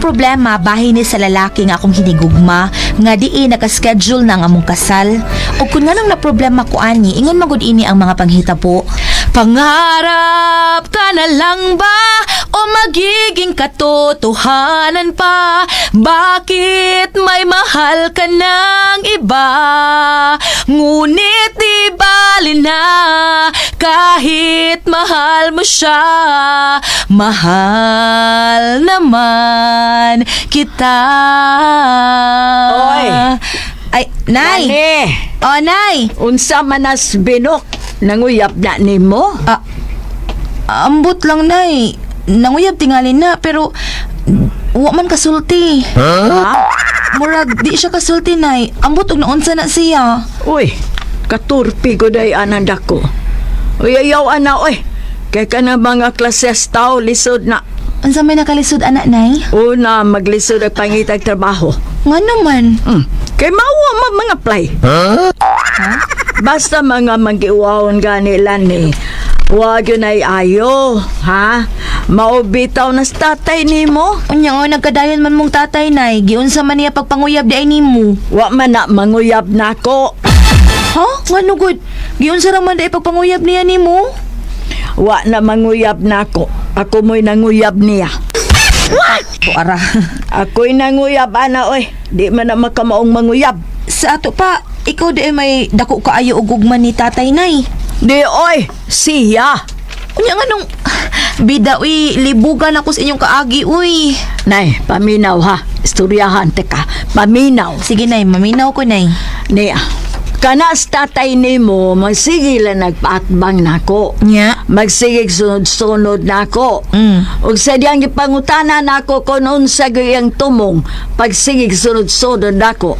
problema bahin ni sa lalaki nga akong hinigugma nga diin naka-schedule na ang among kasal. O kung nga nang na problema ko ani, ingon magud ini ang mga panghitabo. Pangarap ka na lang ba o magiging katotohanan pa? Bakit may mahal ka ng iba? Ngunit di bali na kahit mahal mo siya. Mahal naman kita. Oy! Ay, Nay! Nani, Oh, Nay! unsa manas binok, nanguyap na nimo? Ambot lang, Nay. Nanguyab tingali na, pero wa man kasulti. Ha? Murag, di siya kasulti, Nay. Ambot og naunsa na siya. Uy, katurpi ko day ananda ko. Uy, ayaw ana, uy. Kaya ka na mga klases tao, lisod na. Unsa may nakalisod, anak, Nay? Una, maglisod ang pangitag trabaho. Nga naman. Kay mawa mga play. Basta mga magiwawon ganilan ni. Huwag yun ay ayo, ha? Maubitaw na sa tatay ni mo. Unya nga, nagkadayon man mong tatay, Nay. Giunsa man niya pagpanguyab di ay nimo. Wa man na manguyab na ko. Ha? Nga nugod? Giunsa raman di ay pagpanguyab niya nimo? Wa na manguyab na ko. Ako mo'y nanguyab niya. O ara. Ako'y nanguyab, ana, oy. Di man na makamaong manguyab. Sa ato pa, ikaw di ay may dako kaayo og gugman ni tatay, Nay. Di, oy, siya. Unya nga nung bida, uy, libugan ako sa inyong kaagi, uy. Nay, paminaw ha. Istoryahan, teka. Paminaw. Sige, Nay, maminaw ko, Nay. Niya, kanas tatay ni mo, magsigila nagpaatbang nako. Nya? Magsigig sunod-sunod nako. Mm. Ug sa diyang ipangutana nako kung unsa gayang tumong, pagsigig sunod-sunod nako.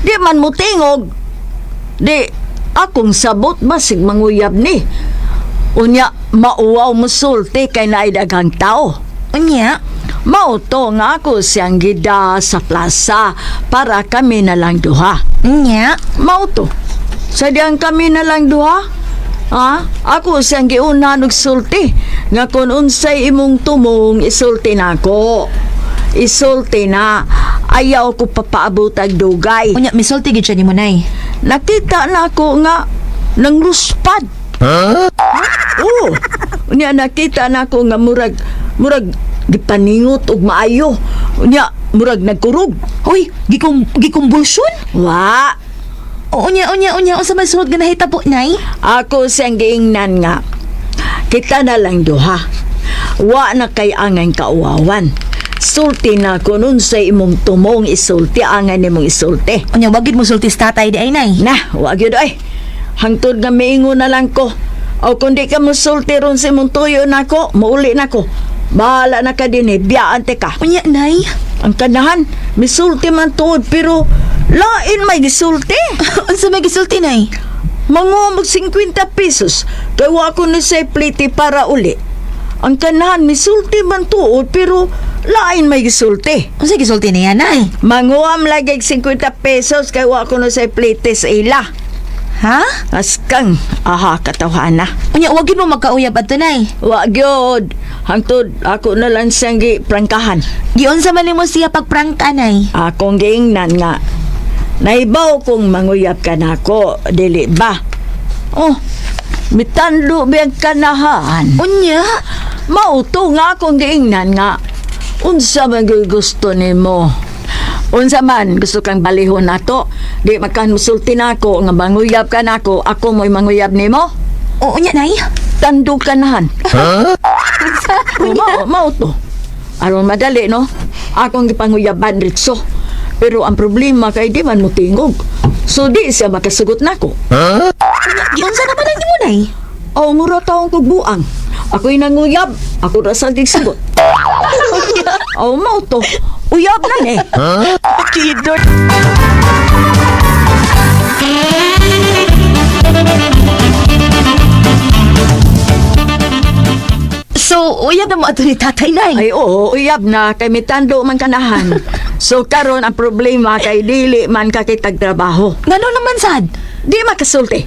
Di man mo tingog. Di, akong sabot masig manguyab ni. Unya, mauwaw mo sulti kay naidagang tao. Unya? Mauto nga ako siyang gida sa plaza para kami na lang duha. Nya? Mauto. Sadyang kami na lang duha. Ha? Ako siyang giunan og sulti. Nga kung unsay imong tumong, isulti na ako. Isulti na. Ayaw ko papaabot ag dugay. Unya, misulti gid siya nimo, Nay. Nakita na ako nga nang luspad. Oo. Unya nakita na ako nga murag gipaningot og maayo. Unya murag nagkurog. Uy, gikumbulsyon? Wa. O, unya, unsa man sunod nga nahitabo, Nay? Ako siyang giingnan nga. Kita na lang duha. Wa na kay angay kauwawan. Sulti na kung unsay imong tumong isulti, angay nimong isulti. Unya, wagid mo sulti sa tatay di ay, Nay. Na, wag yun ay. Hangtod nga miingon na lang ko. O kung di ka mo sulti ron sa imong tuyo na ko, mauli na ko. Bahala na ka din eh, biyaan te ka. Unya, Nay? Ang kanahan, misulti man tuod, pero lain may gisulti. Unsa may gisulti, Nay? Manguha mag 50 pesos, kaya wa ko na sa pliti para uli. Ang kanahan, misulti man tuod, pero lain may gisulti. Unsa gisulti niya, Nay? Manguha lagi 50 pesos, kaya wa ko na sa pliti sa ila. Ha? Askang, aha, katawhana. Unya, wagid mo magkauyab adto, Nay. Wa gyud. Hangtod ako na lang siyang giprangkahan. Giunsa man nimo siya pagprangka, Nay? Akong giingnan nga. Naibaw kong manguyap ka na ako, dili ba? Oh, mitando biyang kanahan. Unya? Mauto nga akong giingnan nga. Unsa man gusto nimo? Unsa man gusto kang balihon nato? Di makanmusulti na ako nga manguyap ka na ako mo'y manguyap nimo? O, unya, Nay? Tando kanahan. Mauto. Aron madali, no? Akong gipanguyaban ritso. Pero ang problema kay di man mo tingog. So di siya makasugot nako. Giunsa naman ang nimo, Nay? O mura taong kugbuang. Ako'y nanguyab. Ako rasal tigsugot. O mauto. Uyab na ni. Kidot. So, uyab na mo ato ni tatay, Nay. Ay oo, uyab na kay mitando man kanahan. So karon ang problema kay dili man kakitag trabaho. Ngano naman, sad? Di makasulti.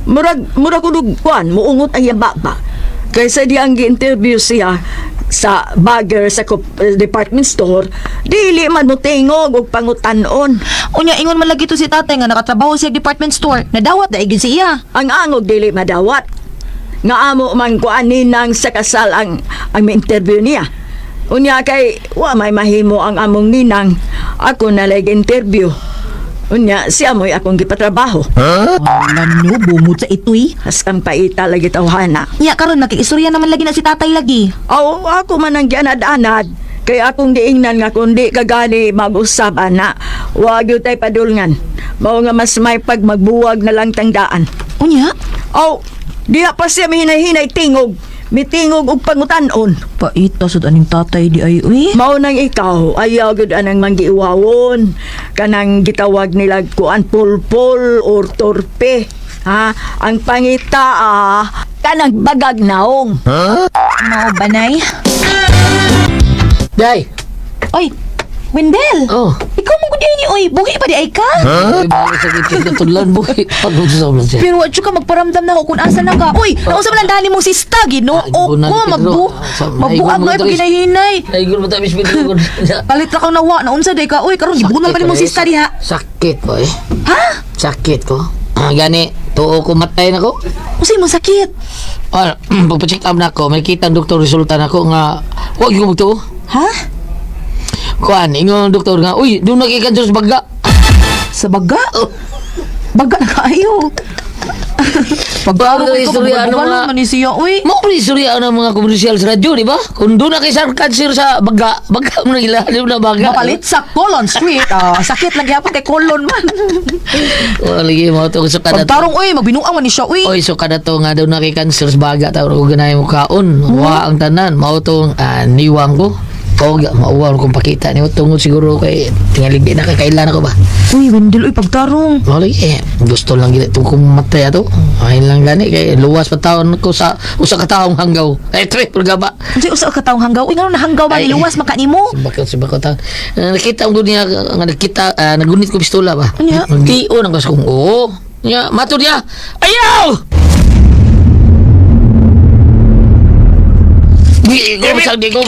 Murag kulog kuan, muungot ang yaba pa. Kaysa di ang gi-interview siya, sa bagger sa department store, dili man mo tingog og pangutanon. Unya, ingon man lagi to si tatay nga nakatrabaho siya department store. Nadawat na igin siya. Ang angog dili madawat. Nga amo man kuan ninang sa kasal ang interview niya. Unya kay wa may mahimo ang among ninang. Ako na lay interview. Unya siya mo'y akong gipatrabaho. Ano, bumot sa ito'y. Haskang paita lagi tawhana. Nya, karon nakiistorya naman lagi na si tatay lagi. Aw, ako man ang gianad-anad. Kay akong diingnan nga kundi kagani mag-usab ana. Wa gyud tay padulngan. Mao nga mas may pag magbuwag na lang tangdaan. Unya, Aw, diha pa siya mihinay-hinay tingog. Mitingog og pangutanon. paita sa aning tatay di ay, uy. Mao nang ikaw, ayaw gud anang manggiiwawon. Kanang gitawag nila kuan pulpol or torpe. Ha? Ang pangita kanang bagag naong. Mao banay. Day! Oy, Wendell. Oh. Ikaw mo gudi ni, oy. Buhi pa di ay ka. Ay, bakit sakit yung natulan mo? Pagod sa ulan siya. Pero wadyo ka magparamdam na ako kung asa na ka. Uy, nausap lang dali mong si Stag, no? O ko, magbuag na ipag hinahinay. Naigol mo tayo, Miss Bidugod. Kalit na kang nawa, naunsa day ka. Uy, karon gibunal pa ni mong si Stag diha. Sakit ko eh. Ha? Sakit ko. Gani, tuo ko matay na ko. Usay mo sakit. Pagpacheck up na ako, may kita ang doktor resulta na ko nga, huwag yung magtuo. Ha? Kuan, ingon ang doktor nga, uy, doon nakikanser sa baga. Sa baga? Oh. Baga na kaayo. Bago na istorya ng mga... man ni siya, uy. Mo pa istorya ng mga komersyal sa radyo, di ba? Kung doon nakikanser sa baga mo na ilalim na baga. Mapalit sa Colon Street. Sakit lang yapon kay Colon man. Lagi mo ito, so kada to. Pagtarong, uy, magbinuang man ni siya, uy. Oy, so kada to nga daw nakikanser sa baga, tawag ko ganay mo kaon. Wa ang tanan, mao tong niwang ko. O, mauwaw kong pakita niyo. Tungod siguro kay tingalig na kakailan ako ba? Uy, Wendell, uy, pagtarong. Lagi, gusto lang gila itong kumatay ato. Ayun lang gani, kay luwas pa taon ko sa usa ka taong hanggaw. Ay, tre, pagaba. Kasi usa ka taong hanggaw. Uy, nga na hanggaw ba Ay. niluwas makanimo? Sibakot taon. Nakita ko niya, nakita, nagunit ko pistola ba? Ano? Tiyo, nang kasi kong, oo. Niya, matod niya, ayaw! Buhi ko, sagdi ko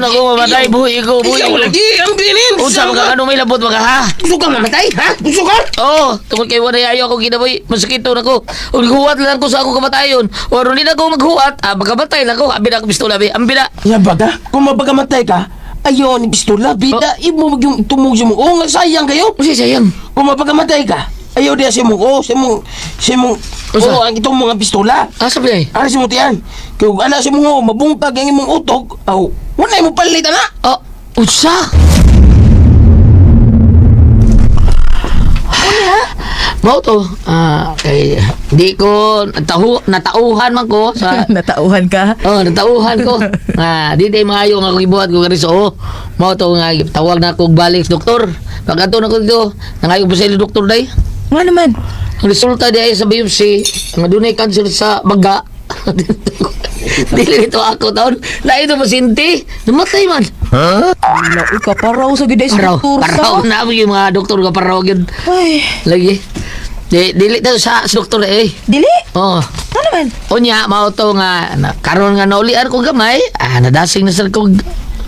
na ko mamatay, buhi ko. Lagi ang binin. Unsa mga ano may labot mga ha? Gusto ka mamatay, ha? Gusto ka? Oo, tungkol kay wala ayaw ako ginaboy, masakit na ko. Ug huwat lang ko sa ako kamatayon. O ron na ako maghuwat, magkamatay lang ko. Abi na ako pistola, abi. Ambi na. Yan baga, kung mapagamatay ka, ayaw ni pistola, bida, imo magyong tumog siya mo. Oo nga, sayang kayo. Kasi sayang. Kung mapagamatay ka, ayaw diya siya mo, siya mo, Usa? ang itong mga pistola. Ah, sabi ay. Ano siya mo tiyan? Kaya kung ana siya mo, mabungkag ang imong utok, wala mo palitan na. Oh, unsa? Mao to, kay di ko natauhan man ko sa Natauhan ka? natauhan ko. Di day maayo nga ako gibuhat ko kani so. Mao to nga tawag na ako balik sa doktor. Pagkato na ko dito, nangayo pa sa doktor day. Nga naman. Ang resulta di ay sa biopsy, nga dunay cancer sa baga. Dili ito ako taon. Lain ito pasyente. Namatay man. Wala, uy, kaparaw sa gida Paraw. struktur Paraw na yung mga doktor ka paraw yun. Ay, Lagi. Dili daw sa doktor eh. dili. Oh. Ano naman? Unya, mao to nga, karon nga naulian ko gamay, nadasing na sa kong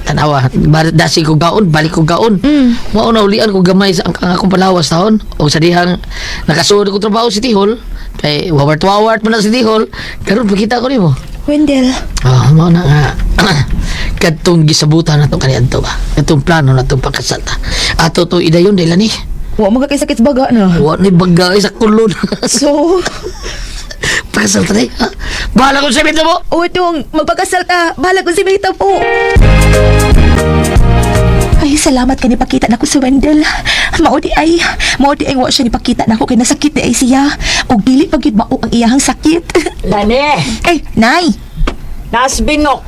tanawa, dasing ko gaon, balik ko gaon. Mao naulian ko gamay sa ang akong palawas taon. O sa dihang, nakasuod ko trabaho sa Tihol, kay wawart man na sa Tihol, karon pakita ko nimo. Wendell. Mao na nga, katong gisabutan na itong kaniadto ba? Katong plano na itong pagkasal ta. Ato to idayon, dila ni. Wa magkakisakit sa baga na. Wa ni bagay sa kulon. So, Pagkasal ta ha? Bahala ko sa bito mo! o itong magpagkasal ka, bahala ko si Mita po. Ay, salamat ka ni pakita na ko sa Wendell. Maudi ay wa siya ni pakita na ko kay nasakit di ay siya. O dili pagid mao ang iyahang sakit. Dani, Ay, Nay! nasbinok,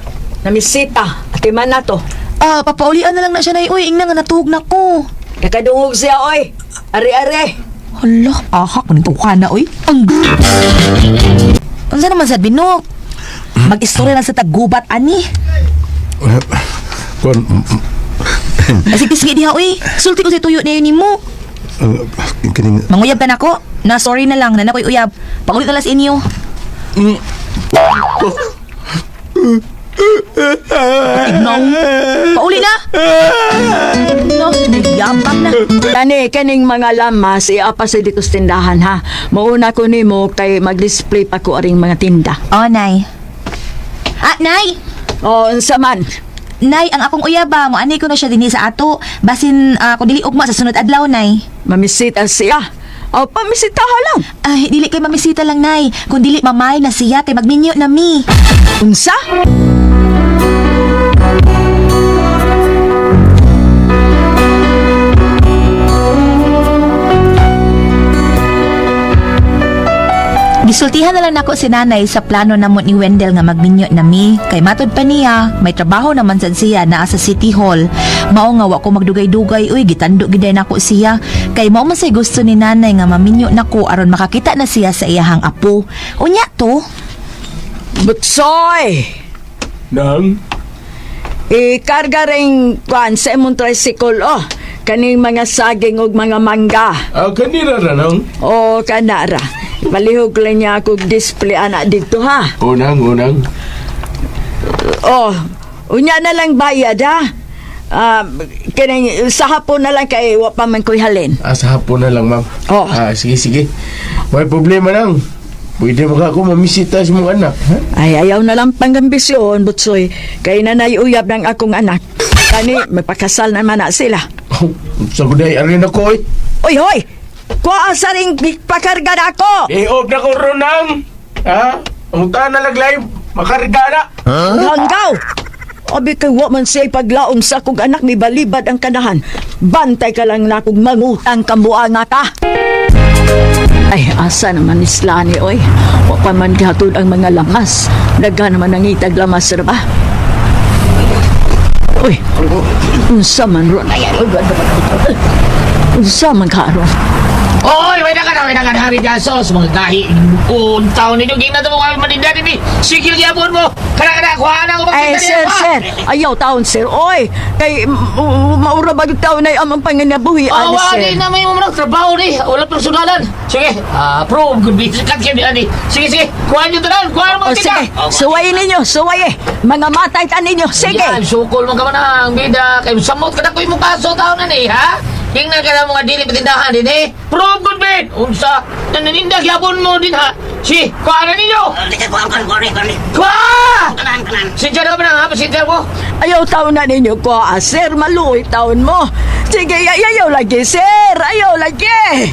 namisita, ati man na to. Papaulian na lang na siya, Nay. Uy, ingna nga natuhog na ko. Kakadungog siya, oy. Ari-ari. Hala, ahak man ito ka na, uy. Ang Unsa naman sa binok? Mag-istorya lang sa tagubat, ani. Kon, Sige diha, uy. Sulti ko sa tuyo na yun mo. kining Manguyab ka na ko. Na sorry na lang, na nakoy uyab. Pagulit na lang sa inyo. Tignaw. Pauli na. No, nagyabang na. Kaning mga lamas, iapa sa dito sa tindahan ha. Mauna ko nimo kay mag-display pa ko aring mga tinda. Oh, Nay. Nay! O, unsa man? Nay, ang akong uyaba, mo anay ko na siya dinhi sa ato. Basin kung dili ugma sa sunod adlaw, Nay. Mamisita siya. O, pamisita ha lang. Ay, dili kay mamisita lang, Nay. Kung dili mamay na siya, kay magminyo na mi. Unsa? Gisultihan na lang nako si nanay sa plano namon ni Wendell nga magminyo na mi. Kay matod pa niya, may trabaho naman sad siya naa sa City Hall. Mao nga wa ko magdugay-dugay, uy, gitando giday nako siya. Kay mao man say gusto ni nanay nga maminyo nako aron makakita na siya sa iyahang apo. Unya to. Butsoy! Nang? Ikarga ring kwan sa imong tricycle, oh. Kaning mga saging ug mga mangga. Kanina na nang? O, kanara. Palihog lang niya ako display anak dito, ha? Unang. Oh, unya na lang bayad, ha? Kining sa hapon na lang kay wa pa man ko'y halin. Sa hapon na lang, ma'am. Oh. Sige. May problema lang. Pwede mo ako mamisita sa mong anak, ha? Ay, ayaw na lang pangambisyon, Butsoy. Kay nanay uyab ng akong anak. Kani, magpakasal naman na sila. Sa kuday, arin ako, eh. Uy, hoy! Kuha sa ring pakarga na ako! Off na ko, Ronang. Ha? Ang tahan na laglay, makarga na. Hanggaw! Abi kay wa man siya paglaom sa kong anak ni balibad ang kanahan. Bantay ka lang na kong mangutang kamuanga ka. Ay, asa naman islani, oy. Wa pa man gihatod ang mga lamas. Daga naman ang itag lamas na ba? Uy, unsa man ron? Ay, unsa man ka ron? Oy, may nakan hari jasos mga gahi. Untaw ninyo gina to mo kay maninda ni. Sikil gyapon mo. Kana kuha na ko Ay, sir. Ayaw taon, sir. Oy, kay maura ba yung taon na amang panginabuhi, ani, sir? Awagi na may mga trabaho ni. Wala personalan. Sige, approve. Good business kat kami ani. Sige. Kuha niyo tanan. Kuha mo O, kita. sige. Suwayin ninyo, suwaye. Mga matay ta ninyo. Sige. Yan, sukol mo ka man ang bida. Kay samot ka na ko imong kaso taon na ni, ha? Tingnan ka na mga dili patindahan din, eh. Prove good bit. Unsa? Nananindag yapon mo din, ha? Si, kuha na ninyo. Kuha! Sinja na ka ba na, ha? Pasinja mo. Ayaw taon na ninyo ko, sir. Maluoy taon mo. Sige, ayaw lagi, sir. Ayaw lagi.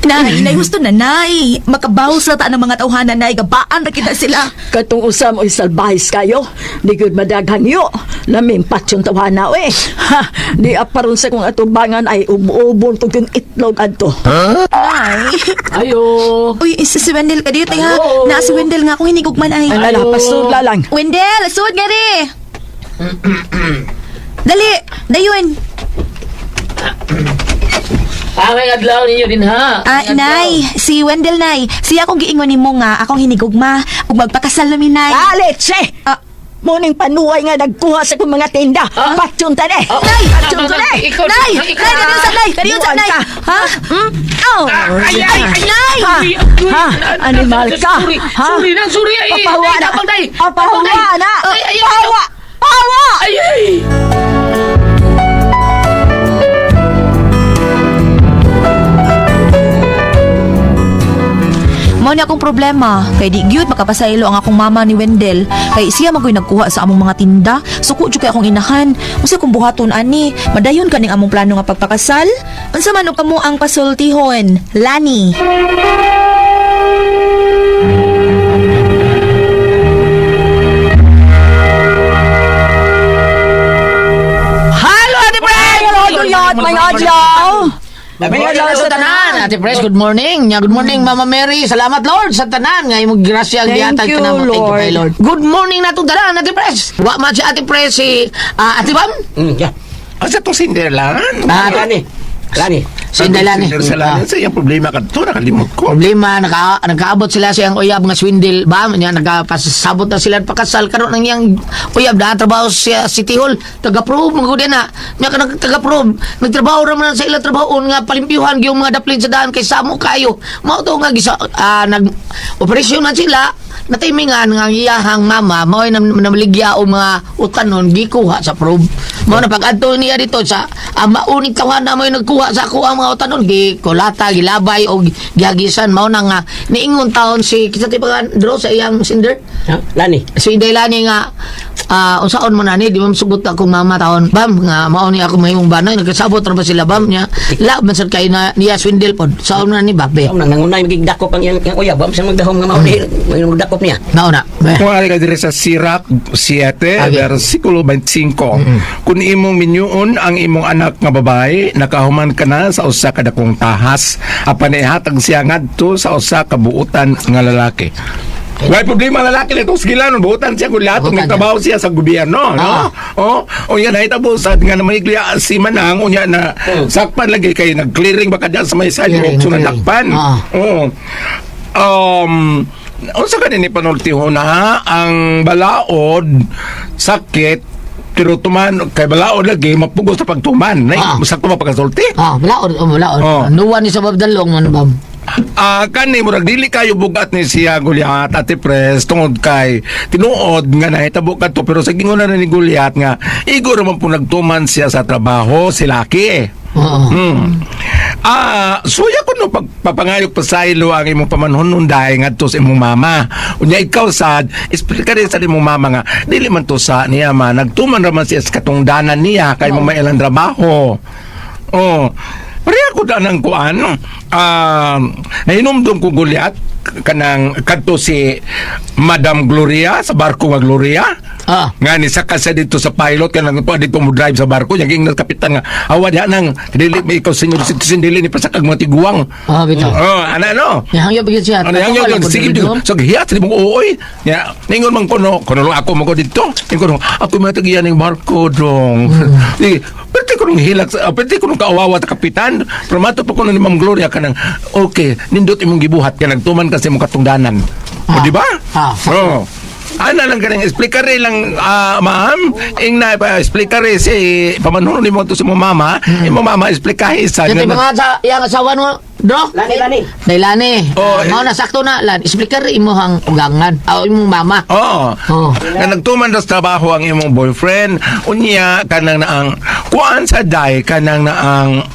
Nay, gusto na, Nay. Makabawas na ta ng mga tauhanan, Nay. Gabaan na kita sila. Katong usam o salbahis kayo. Di good madaghan yo. Laming patsyon tawana, we. Ha, di aparon sa kong atubangan ay umuubon kong yung itlog adto. Nay. Ayo. Uy, si Wendell ka dito, ha? Hello. Na si Wendell nga akong hinigugman, ay. Ay, lala, pasudla lang. Wendell, suod nga rin. Dali, dayon. May adlaw ninyo din, ha? Nay, si Wendell, Nay. Siya akong giingon ni mo nga, akong hinigugma. Ug magpakasal namin, Nay. Aletse! Ah. Muning panuway nga nagkuha sa kong mga tinda. Ah? Patsyon ta ne. Nay! Patsyon ta ne. Ikaw- Nay! ikaw- Nay, kaniyo sa Nay! Kaniyo sa Buwan Nay! ka. Ha? Oh! Ay, Nay! Ha? Animal ka? Ha? Sorry. Papahawa na. Tapang day. Papahawa na. Ay. Pahawa! Pahawa! Ay. Mao ni akong problema. Kay di gyud makapasaylo ang akong mama ni Wendell. Kay siya magoy nagkuha sa among mga tinda. Suko jud kay akong inahan. Usa kong buhaton ani. Madayon kaning among plano nga pagpakasal. Unsa man og kamo ang pasultihon? Lani. Hello, Ate Pres! Hello, Duyot, mga adlaw. Mga adlaw sa tanan. Ate Pres, good morning. Good morning, Mama Mary. Salamat, Lord, sa tanan. Nga imong grasya ang Thank gihatag you, ka namo. Thank you, Lord. kay Lord. Good morning na itong tanan, Ate Pres. Wa man si Ate Pres, si Ate Bam. Yeah. Asa to Cinderland? Ah, Lani, Si Inday Lani. Sa lanin sa iyang problema ka to, nakalimot ko. Problema, nakaabot sila sa iyang uyab nga swindle ba? Nya nagapasabot na sila pakasal karon ng iyang uyab na trabaho sa City Hall. Taga-prove magud na. Nya ka taga-prove. Nagtrabaho ra man sa ilang trabaho nga palimpyuhan gyud mga daplin sa daan kay samo kayo. Mao to nga nag operasyon na sila. Natimingan nga ang iyahang mama mao namaligya o mga utanon gikuha sa probe. Mao na pag-adto niya dito sa mauning tawana mo nagkuha sa ako ang mga utanon gikulata gilabay o gihagisan mao na nga niingon taon si kita ti pag draw sa iyang sinder Lani. si Inday Lani nga unsaon mo na ni di mo sugot akong mama taon bam nga mao ni ako mahimong banay nagkasabot ra ba sila bam nya la man sad kay na niya swindle pod saon mo na ni babe Ang nangunay magigdakop ang iyang uyab. Ang sa magdahom nga mauli. Magdakop niya. nauna Kung ari ka dire sa Sirach 7, versikulo 25. Kung imong minyuon ang imong anak nga babae, nakahuman ka na sa usa ka dakong tahas, apan ihatag siya ngadto sa usa ka buutan nga lalaki. Why problema lalaki nito sige lang buutan siya kung lahat Buutan nagtrabaho siya sa gobyerno no o yan nahitabo sa nga na maiglia si manang unya na sakpan lagi kay nag-clearing baka diyan sa may sidewalk so Clearing. nadakpan unsa ka ni panultiho na ang balaod sakit pero tuman kay balaod lagi mapugos sa pagtuman nay sakto mapagasulti malaod nuwan ni sa babdalong man bam kani murag dili kayo bugat ni siya Goliath Ate Pres tungod kay tinuod nga nahitabo kadto pero sa gingon na ni Goliath nga igor man po nagtuman siya sa trabaho si Laki suya ko no pagpapangayok pa sa ilo ang imong pamanhon dahil ngadto sa imong mama unya ikaw sad explica rin sa imong mama nga dili man to sa niya man nagtuman raman siya sa katungdanan niya kay mo mailang trabaho Pareha ko ng kuan, nahinumdum ko Goliath kanang kadto si Madam Gloria sa barko nga Gloria. Nga ni saka siya dito sa pilot kanang pa dito mo drive sa barko yang ingnas kapitan nga awa diha nang dili may ikaw senyor citizen dili ni pasakag mga tiguang. bitaw Ana no. yang yo bigit siya Ano yang yung sige dito. So hiyat ni mong uoy. Ya, ningon man kono lang ako mo ko dito. Ningon ako matagiyan ning barko dong. Pwede ko nung hilak, pwede ko nung kaawawa ta kapitan. Promato pa ko ni Ma'am Gloria ka ng, okay, nindot imong gibuhat ka, nagtuman kasi mong katungdanan. O, di ba? Ana lang kanang explicare lang ma'am ing na pa explicare si pamanuno ni mo to sa mo mama imo mama explicahe sa Yung mga sa yang asawa no, bro? Lani. Dailani. Mao na sakto na lan. Explicar imo hang ugangan. Imong mama. Nga nagtuman sa trabaho ang imong boyfriend unya kanang naang kuan sa day kanang naang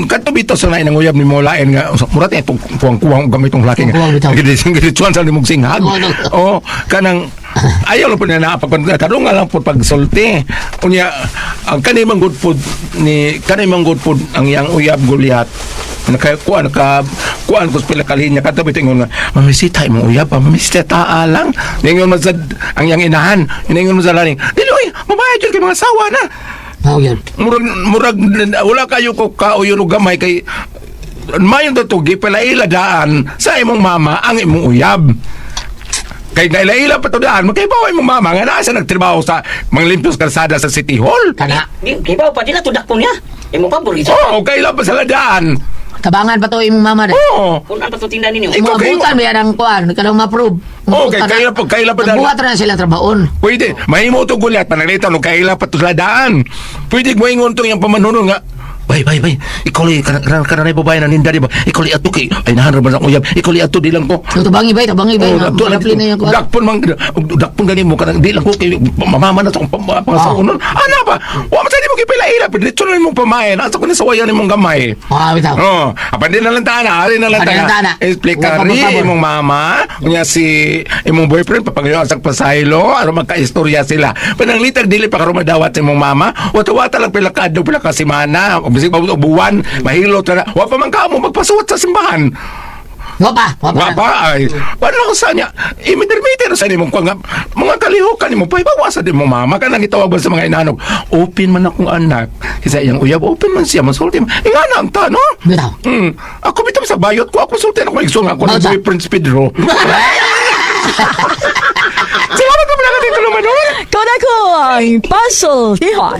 katubito sa nain ng uyab ni Molaen nga murat itong kuwang gamit itong laki nga giditsuan sa limong singhag kanang ayaw lang po na napagtanong nga lang po pagsulti unya ang kanimang good food ang yang uyab Goliath kuan ko pila kalinya katabi tingon nga mamisita imong uyab mamisita lang ningon man sa ang yang inahan ningon man sa laning dili oy mabayad jud kay mga asawa na murag wala kayo ko kauyon og gamay kay mayon to gipalaila daan sa imong mama ang imong uyab kay naila pa to daan magkaibaw imong mama nga naa sa nagtrabaho sa mga limpyos kalsada sa City Hall Kana. Di ba pa din na tudak po niya. Imo pa buri. kaila pa sa ladaan Tabangan pa to imong mama de. Kung ano pa to tindahan ninyo. Mga butan ba yan ang kuan? Kanang ma-approve. kaila pa daan Buhat na sila trabaon. pwede mahimo to Goliath panalita no kaila pa to sa ladaan pwede mo ingon to yung pamanuno nga bay ikaw li kanang babae na ninda di ba ikaw li ato kay ay nahanap ba ang uyab ikaw li ato di lang ko Tabangi bay. Daplin na yung kuan. dakpon gani mo kanang di lang ko kay mamama na sa pangasaon ana ba wa man sa di mo kipila-ila pidito na imong pamayan asa ko ni sawayan imong gamay Bitaw. apan din na lang tana ari na lang Ari na lang tana. explicari imong mama unya si imong boyfriend papangayo sa pasaylo aron magkaistorya sila pananglitag dili pa karon madawat sa imong mama wata lang pila ka adlaw pila ka semana bisig buwan mahilot na wa pa man ka mo magpasuwat sa simbahan Wapa. ay paano sa niya imiter sa nimong mga kalihukan nimo paibawasan din mo mama kanang itawag ba sa mga inanog open man akong anak kasi iyang uyab open man siya masulti ingana ang ta no Bitaw. ako bitam sa bayot ko ako sulti ako igsoon ako ng boyfriend Pedro salamat po pala ka dito naman Kau na ko ang puzzle. Ihon.